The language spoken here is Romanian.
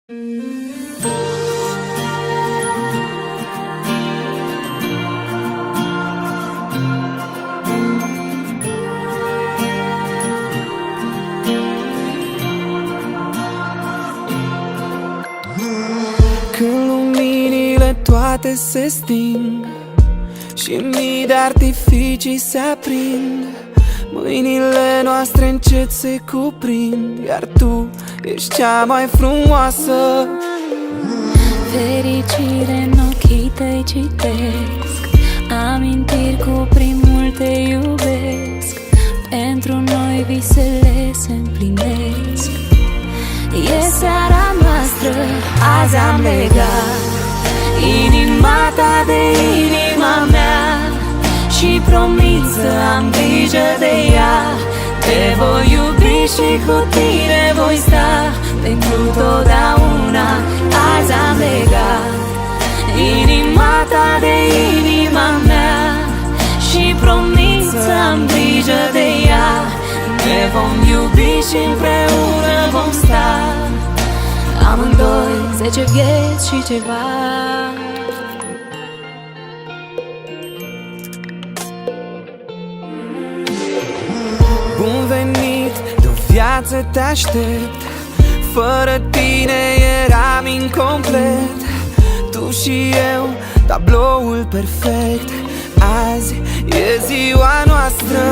Când luminile toate se sting și mii de artificii se aprind, mâinile noastre încet se cuprind, iar tu ești cea mai frumoasă. Fericire în ochii tăi citesc, amintiri cu primul te iubesc. Pentru noi visele se împlinesc. E seara noastră, azi am legat inima ta de inima mea și promit să am grijă de ea. Te voi iubi și cu tine voi sta pentru totdeauna. Azi am legat inima ta de inima mea și promit să am grijă de ea. Ne vom iubi și împreună vom sta, amândoi 10 vieți și ceva. Bun venit, de-o viață te aștept. Fără tine eram incomplet. Tu și eu, tabloul perfect. Azi e ziua noastră.